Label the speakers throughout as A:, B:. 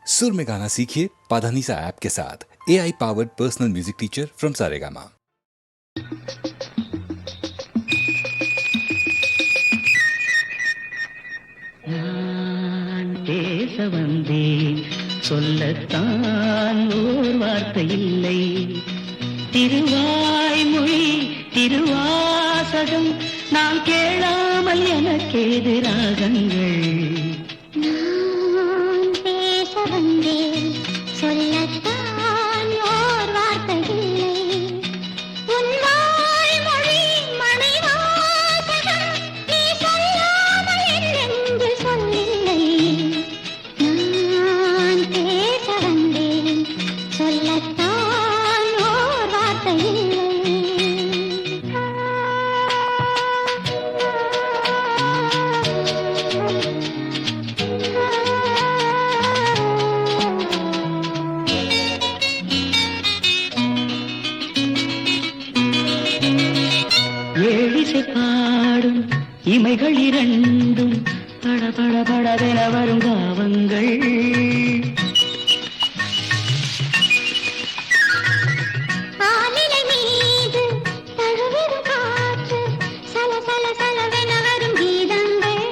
A: सुर में गाना सीखिए पाधानीसा ऐप के साथ। AI powered personal music teacher from Saregama.
B: நான் பேச வந்தேன், சொல்லத்தான் ஓர் வார்த்தை இல்லை. திருவாய்மொழி திருவாசகம் நான் கேளாமல் எனக்கேது ராகங்கள்.
C: நான் பேச வந்தேன், சொல்லத்தான் ஓர் வார்த்தை இல்லை. உன் வாய்மொழி மணிவாசகம் நீ சொல்லாமல் என்றென்று சொல்லில்லை. நான் பேச வந்தேன், சொல்லத்தான் ஓர் வார்த்தை இல்லை.
B: ஏழிசை பாடும் இமைகள் இரண்டும் படபட படவென வரும் பாவங்கள்.
C: ஆலிலை மீது தழுவிடும் காற்று சல சல சலவென வரும் கீதங்கள்.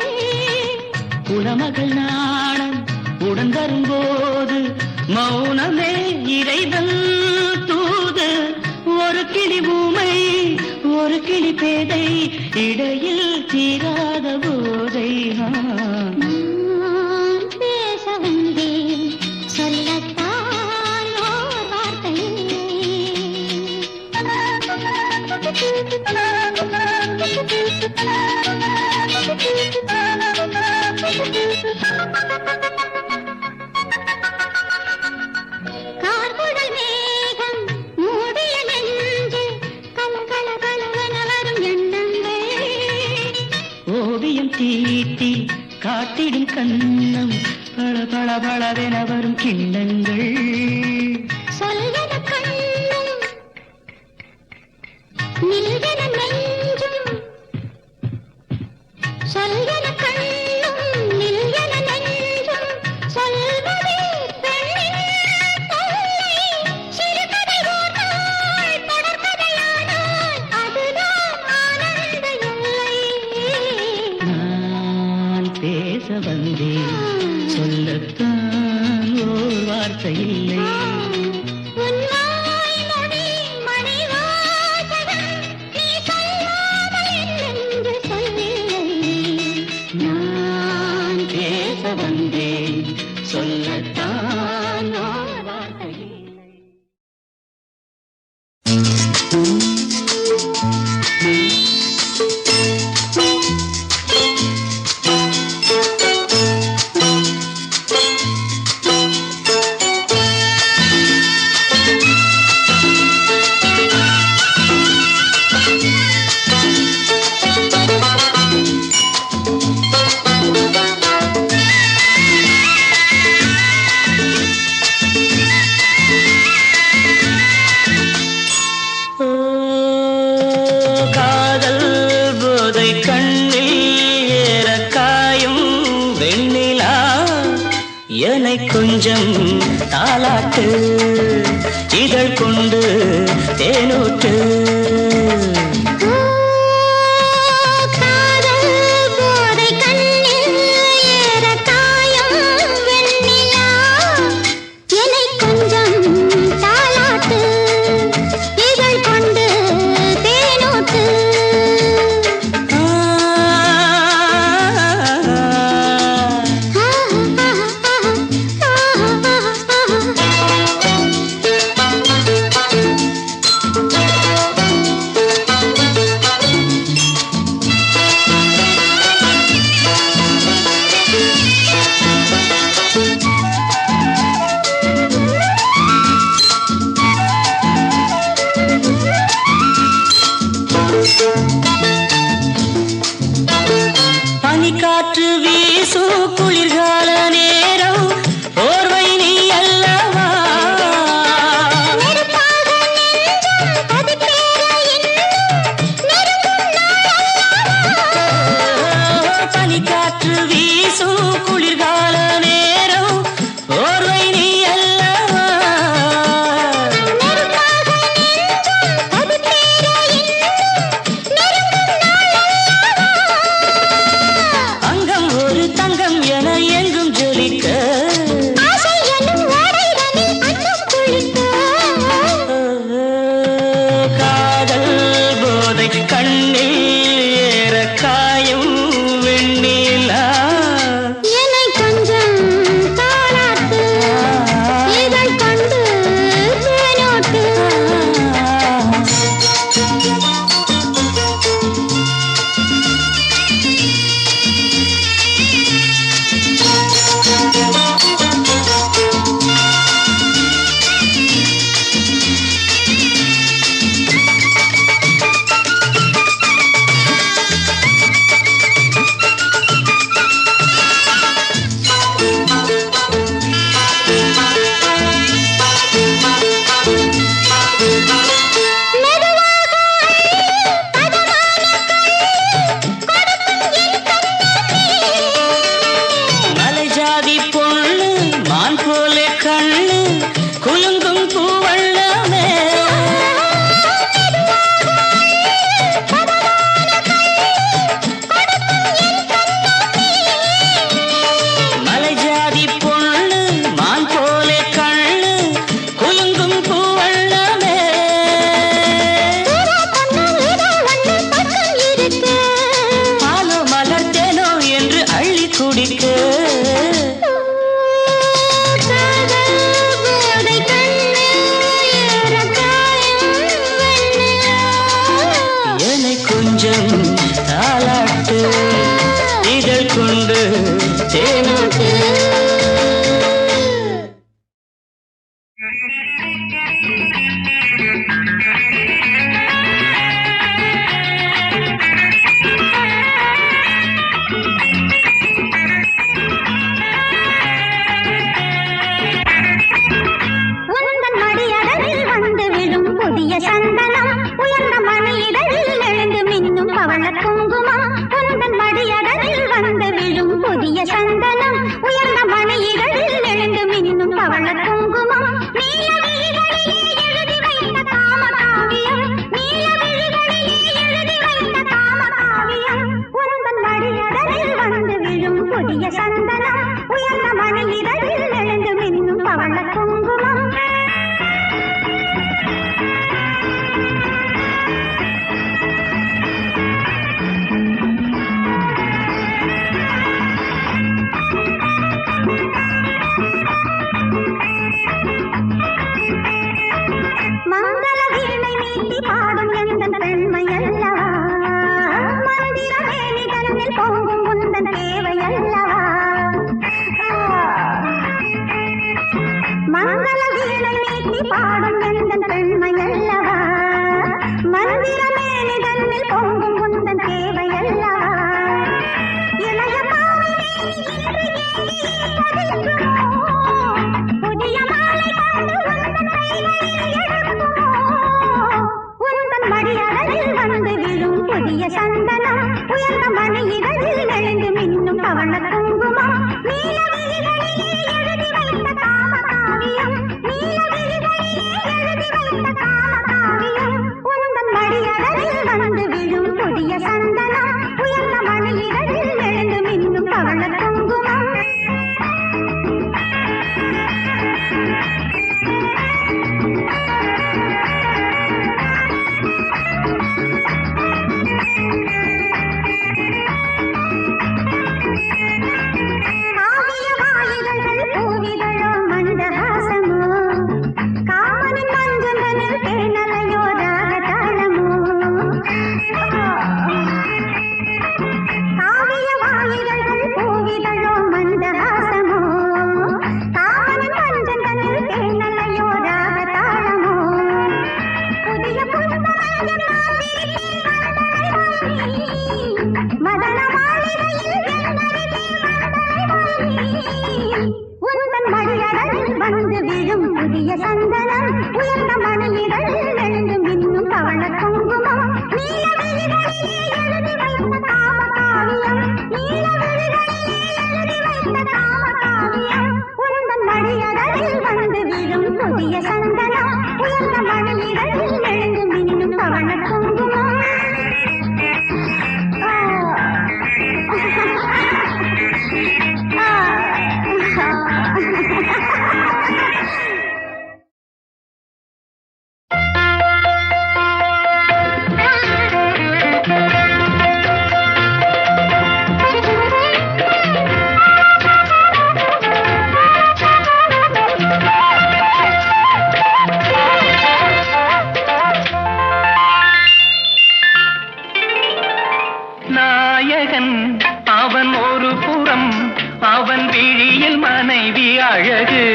B: குலமகள் நாணம் உடன் வரும்போது மௌனமே இறைவன் தூது. ஒரு கிளி ஊமை ஒரு கிளி பேதை இடையில் தீராத போதை.
C: நான் பேச வந்தேன், சொல்லத்தான் ஓர் வார்த்தை கார்குழல் மேகம் மூடிய நெஞ்சில் கலகல கலவென வரும் எண்ணங்கள்.
B: ஓவியம் தீட்டி காட்டிடும் கண்ணம் பள பள பளவென வரும் கிண்ணங்கள்.
C: சொல்வன கண்ணும் நில்வன நெஞ்சும், சொல்வன கண்ணும் நில்வன நெஞ்சும் சொல்வதே பெண்ணின் தொல்லை. சிறுகதை ஓர் நாள் தொடர்கதையானால் அதுதான் ஆனந்த எல்லை.
B: நான் பேச வந்தேன், சொல்லத்தான் ஓர் வார்த்தை இல்லை.
C: உன் வாய்மொழி மணிவாசகம் நீ சொல்லாமல் என்றென்று சொல்லில்லை.
B: நான் பேச வந்தேன், சொல்லத்தான் ஓர் வார்த்தை இல்லை. ஓ, காதல் போதை கண்ணில் ஏற காயும் வெண்ணிலா என்னை கொஞ்சம் தாலாட்டு இதழ் கொண்டு தேனூட்டு.
C: காதல் போதை கண்ணில் ஏற காயும் வெண்ணிலா என்னை கொஞ்சம் தாலாட்டு இதழ் கொண்டு தேனூட்டு. மங்கள வீணை மீட்டி பாடும் எந்தன் பெண்மை அல்லவா மந்திரமேனி தன்னில் பொங்கும் உந்தன் தேவை அல்லவா மங்கள வீணை மீட்டி பாடும் எந்தன் பெண்மை அல்லவா மந்திரமேனி தன்னில் பொங்கும் உந்தன் தேவை அல்லவா இளைய பாவை புதிய மாலை கண்டு உந்தன் கைகளில் எடுக்குமோ உந்தன் மடியடலில் வந்து விழும் புதிய சந்தனம் உயர்ந்த மணியிடலில் எழுந்து மின்னும் பவள குங்குமம் நீல விழிகளிலே எழுதி வைத்த காம காவியம் நீல விழிகளிலே எழுதி வைத்த காம காவியம் உந்தன் மடியடலில் வந்து விழும் புதிய சந்தனம் உயர்ந்த மணியிடலில் எழுந்து மின்னும் பவள குங்குமம் காவிய வாயில்கள் பூவிதழோ மந்தஹாசமோ காமனின் மஞ்சந்தனில் தேனலையோ ராகதாளமோ காவிய வாயில்கள் பூவிதழோ மந்தஹாசமோ காமனின் மஞ்சந்தனில் தேனலையோ ராகதாளமோ புதிய புஷ்பமஞ்சள் மதன மாளிகையில் உந்தன் மடியடலில் வந்து விழும் புதிய சந்தனம் உயர்ந்த மணியிடலில் எழுந்து மின்னும் பவள குங்குமம் நீல விழிகளிலே எழுதி வைத்த காம காவியம் நீல விழிகளிலே எழுதி வைத்த காம காவியம் உந்தன் மடியடலில் வந்து விழும் புதிய சந்தனம் உயர்ந்த மணியிடலில் எழுந்து மின்னும் பவள குங்குமம்
B: நாயகன் அவன் ஒரு புறம் அவன் விழியில் மனைவி அழகு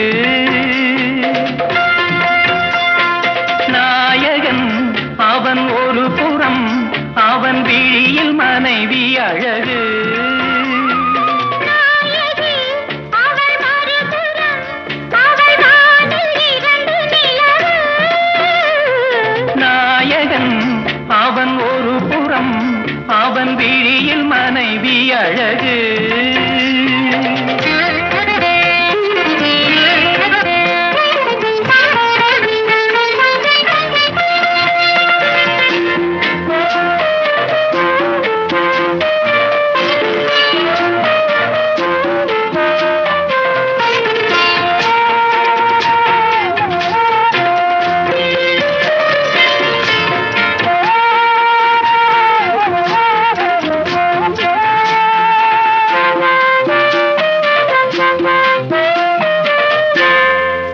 B: நாயகன் அவன் ஒரு புறம் அவன் விழியில் மனைவி அழகு நாயகன் அவன் ஒரு புறம் அவன் விழியில் மனைவி அழகு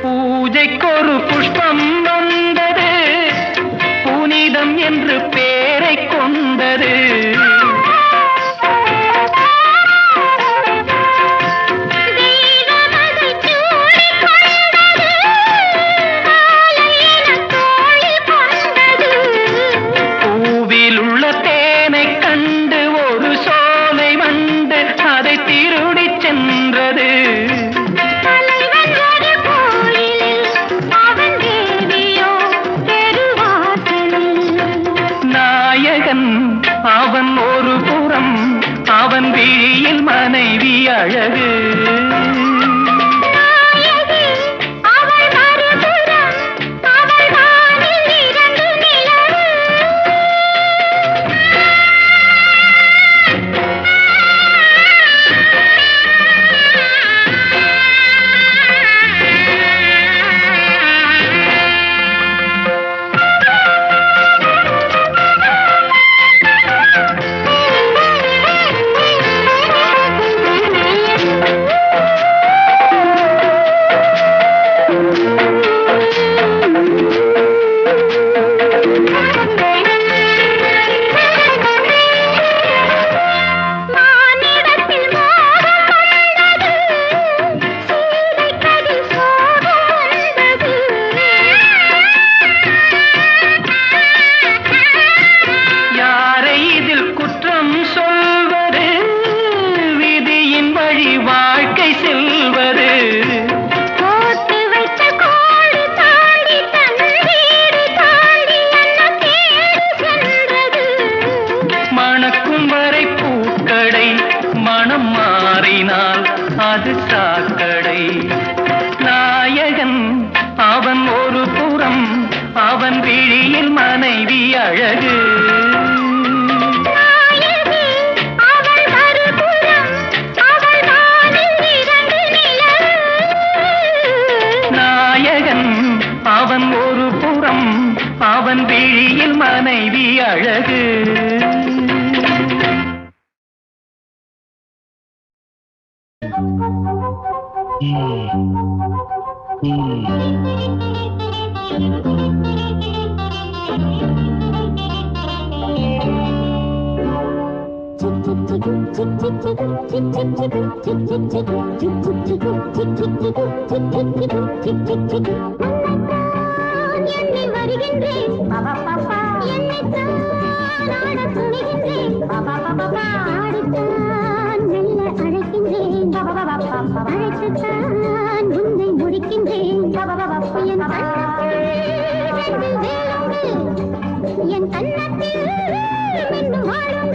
B: பூஜைக்கொரு புஷ்பம் வந்தது புனிதம் என்று பேரை கொண்டது பூவில் உள்ள தேனை கண்டு ஒரு சோலை வண்டு அதை திருடிச் சென்றது அவன் அவன் விழியில் மனைவி அழகு. நாயகன் அவன் ஒரு புறம், அவன் விழியில் மனைவி அழகு.
C: என்னை வருகின்றேன் என்னைத்தான் ஆட துணிகின்றேன் ஆடித்தான் மெல்ல அழைக்கின்றேன் அழைத்துத்தான் உன்னை முடிக்கின்றேன் என் கண்ணத்தில் இன்னும் வாழும்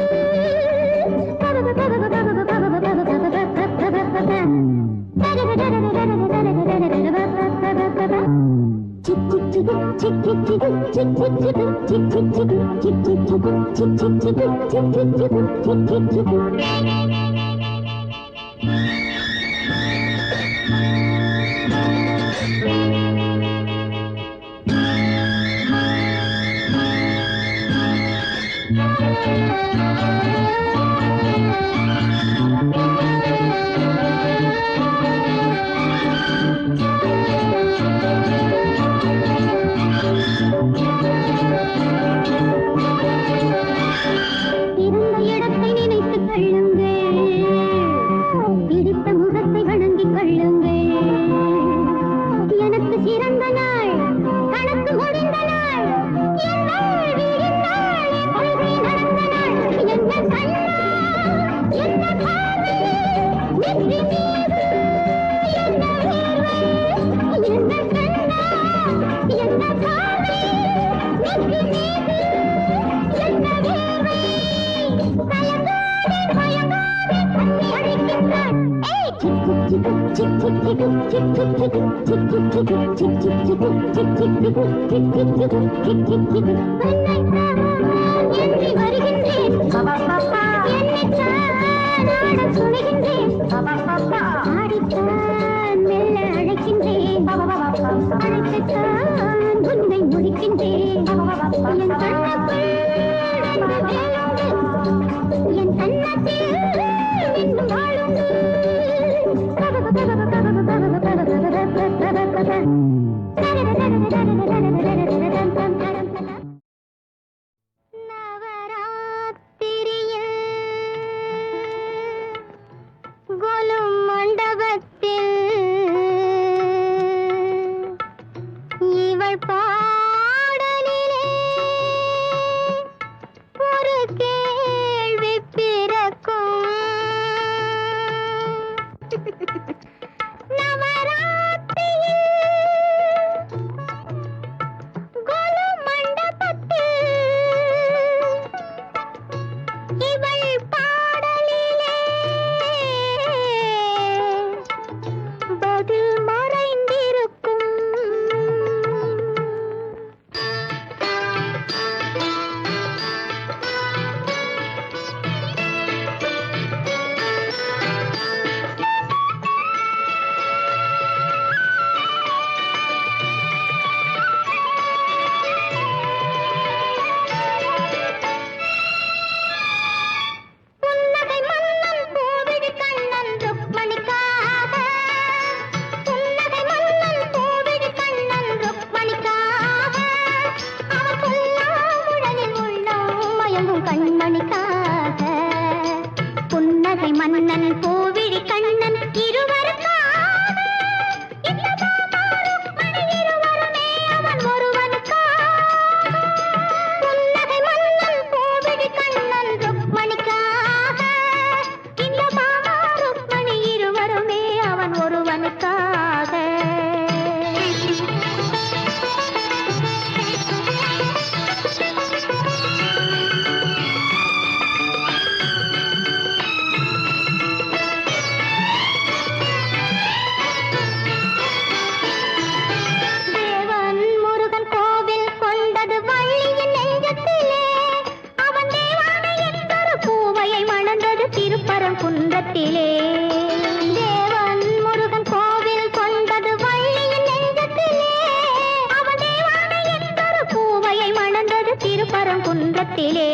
C: வீட்டிலே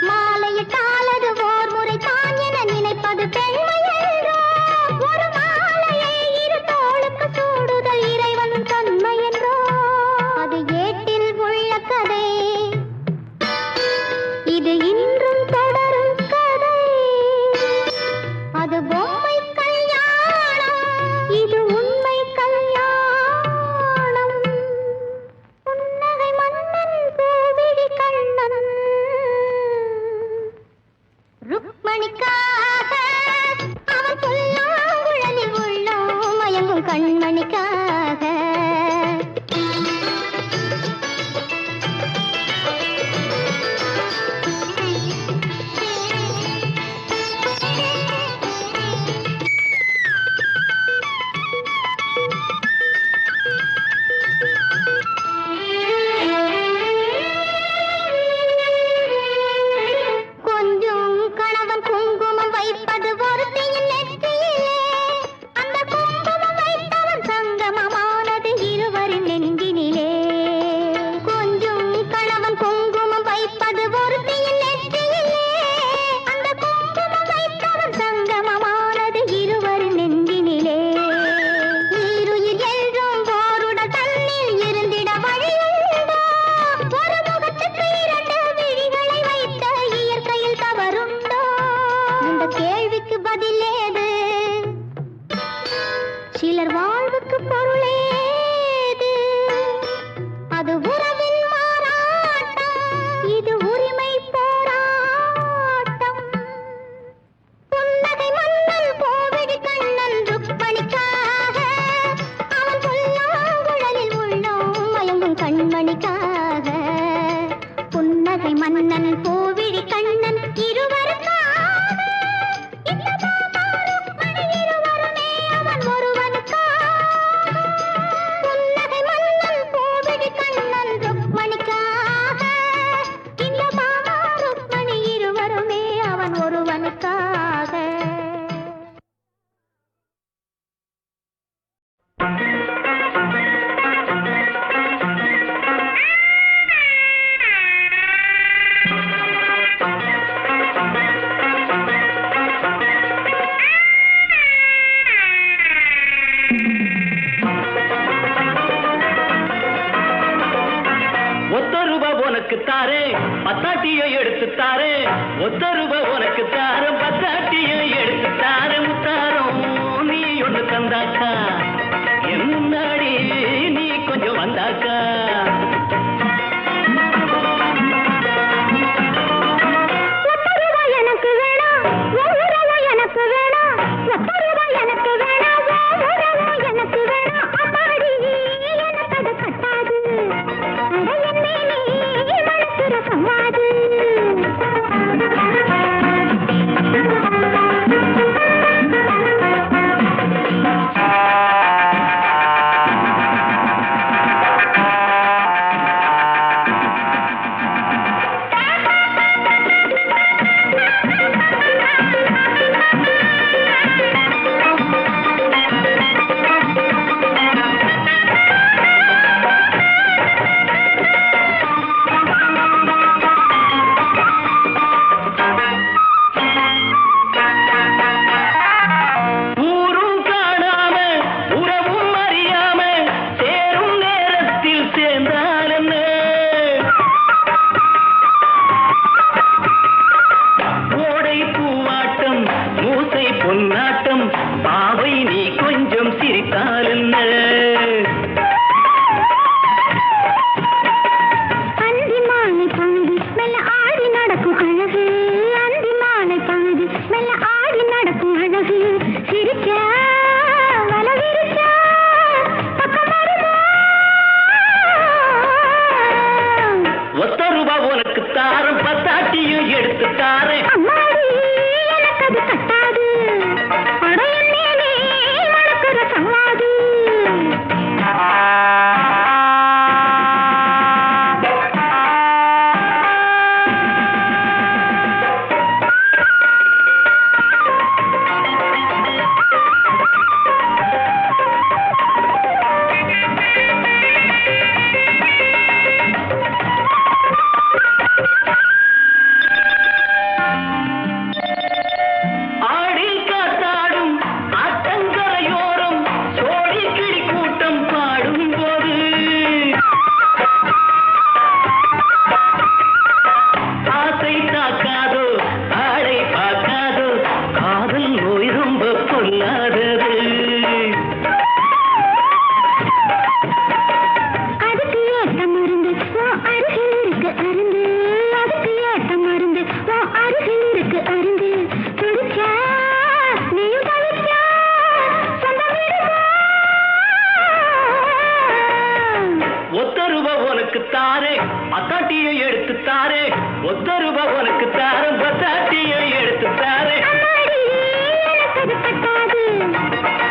C: மாலையிட்டாலது ஓர் முறை தான் என நினைப்பது பெண்மையன்றோ ஒரு மாலையை இரு தோளுக்கு சூடுதல் இறைவன் தன்மையன்றோ அது ஏட்டில் உள்ள கதை இது இன்றும் தொடரும் கதை அது பொம்மை கல்யாணம் இது உண்மை கல்யாணம் புன்னகை மன்னன் பூவிழி கண்ணன் ருக்மணிக்காக அவன் புல்லாங்குழலில் உள்ளோம் மயங்கும் கண்மணிக்காக கொஞ்சம் கணவன் குங்குமம் வைப்பது ஒருத்தியின் நெற்றியிலே அந்த குங்குமம் வைத்தவன் சங்கமமானது இருவரின் நெஞ்சினிலே கொஞ்சம் கணவன் குங்குமம் வைப்பது ஒருத்தியின் நெற்றியிலே அந்த குங்குமம் வைத்தவன் சங்கமமானது இருவரின் நெஞ்சினிலே ஈருயிர் என்றும் போருடல் தன்னில் இருந்திட வழியுண்டோ ஒரு முகத்துக்கு இரண்டு விழிகளை வைத்த இயற்கையில் தவறுண்டோ இந்த கேள்விக்கு பதிலேது சிலர் வாழ்வுக்கு பொருளேது அது உறவின் மாறாட்டம் இது உரிமை போராட்டம் புன்னகை மன்னன் கோவிடி கண்ணன் ருக்மணிக்காக அவன் புல்லாங்குழலில் உள்ளோம் மயங்கும் கண்மணிக்காக புன்னகை மன்னன் கோவிடி கண்ணன் இருவருக்காக இந்த பாபா ருக்மணி இருவருமே அவன் ஒருவனுக்காக புன்னகை மன்னன் கோவிடி கண்ணன் ருக்மணிக்காக இந்த பாபா ருக்மணி இருவருமே அவன் ஒருவனுக்காக
B: ஒத்த ரூபா உனக்கு தாரே பத்தாட்டியை எடுத்து தாரே ஒத்த ரூபா உனக்கு தாரே பத்தாட்டியை எடுத்து தாரே முத்தாரம் நீ ஒண்ணு தந்தாக்கா என் முன்னாடி நீ கொஞ்சம் வந்தாக்கா
C: ஒத்தருவா எனக்கு வேணாம் ஒவ்வொருவா எனக்கு வேணாம் ஒத்தருவா எனக்கு வேணாம் ஒவ்வொருவா எனக்கு வேணாம் அம்மாடி எனக்கு அது கட்டாது அட என்னே நீ மனசுர சம்மாது
B: பத்தாட்டியை எடுத்துத்தாரே, ஒத்த ரூபா உனக்கு தாரம், பத்தாட்டியை எடுத்துத்தாரே.
C: அம்மாடி, எனக்கு அது பத்தாது.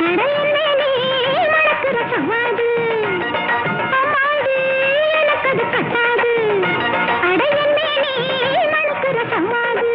C: இடையிலே மணக்கிற சவாது. அம்மாடி, எனக்கு அது பத்தாது. அடையிலே மணக்கிற சவாது.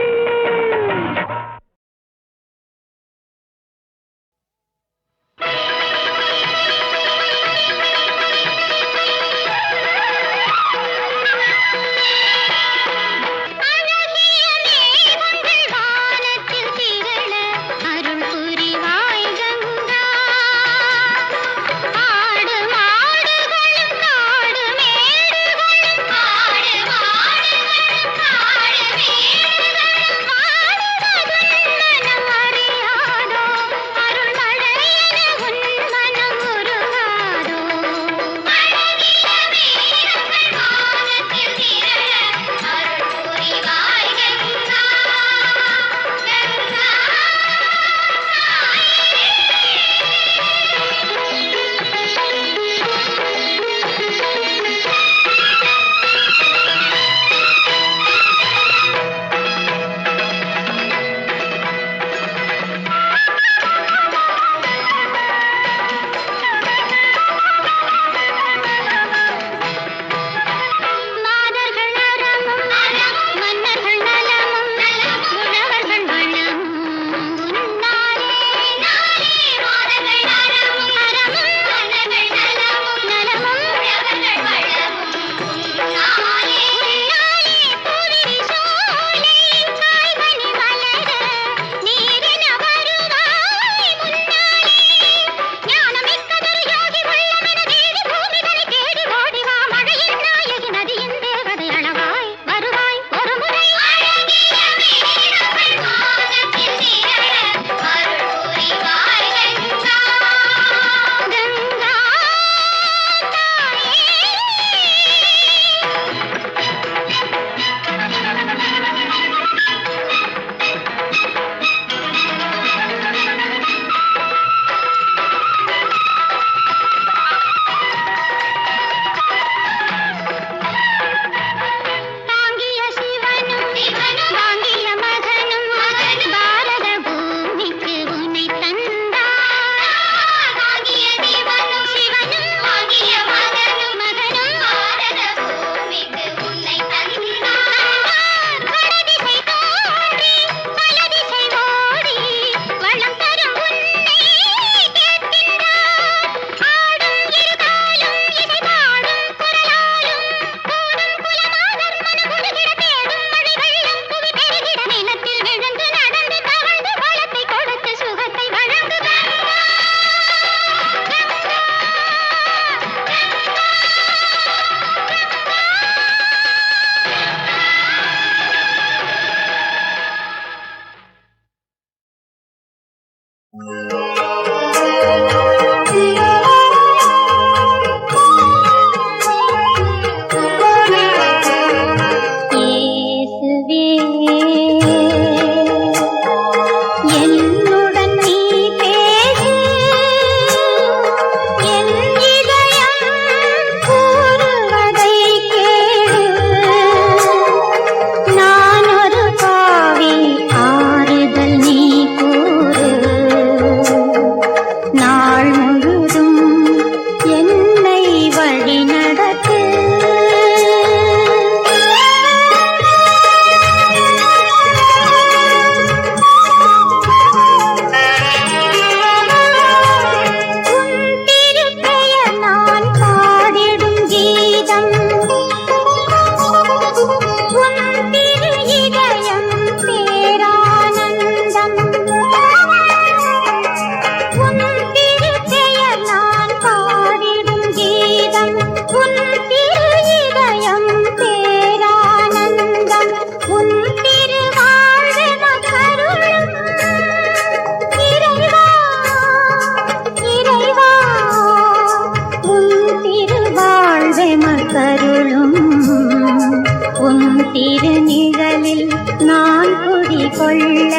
C: திருநிழலில் நான் குடிகொள்ள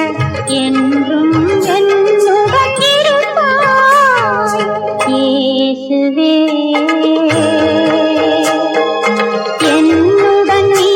C: என்றும் என்னுடன் இருப்பாய் இயேசுவே என்னுடன் நீ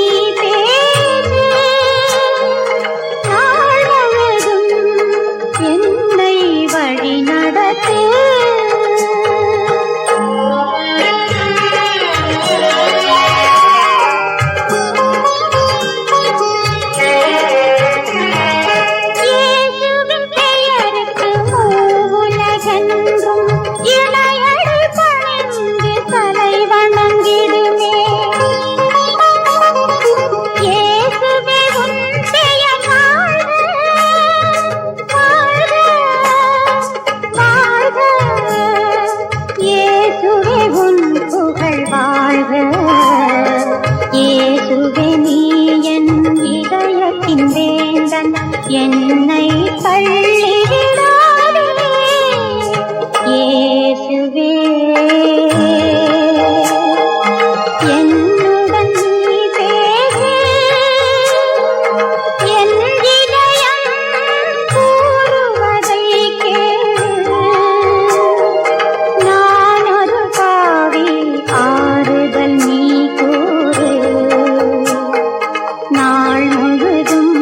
C: உன் புகழ் வாழ்க. இயேசுவே நீ என் இதயத்தின் வேந்தன், என்னை தள்ளிவிடாதே இயேசுவே. என்னுடன் நீ பேசு, என் இதயம் கூறுவதை கேளு. நான் ஒரு பாவி, ஆறுதல் நீ கூறு. நாள் முழுதும்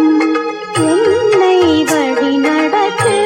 C: என்னை வழி நடத்து.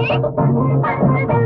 D: Thank you.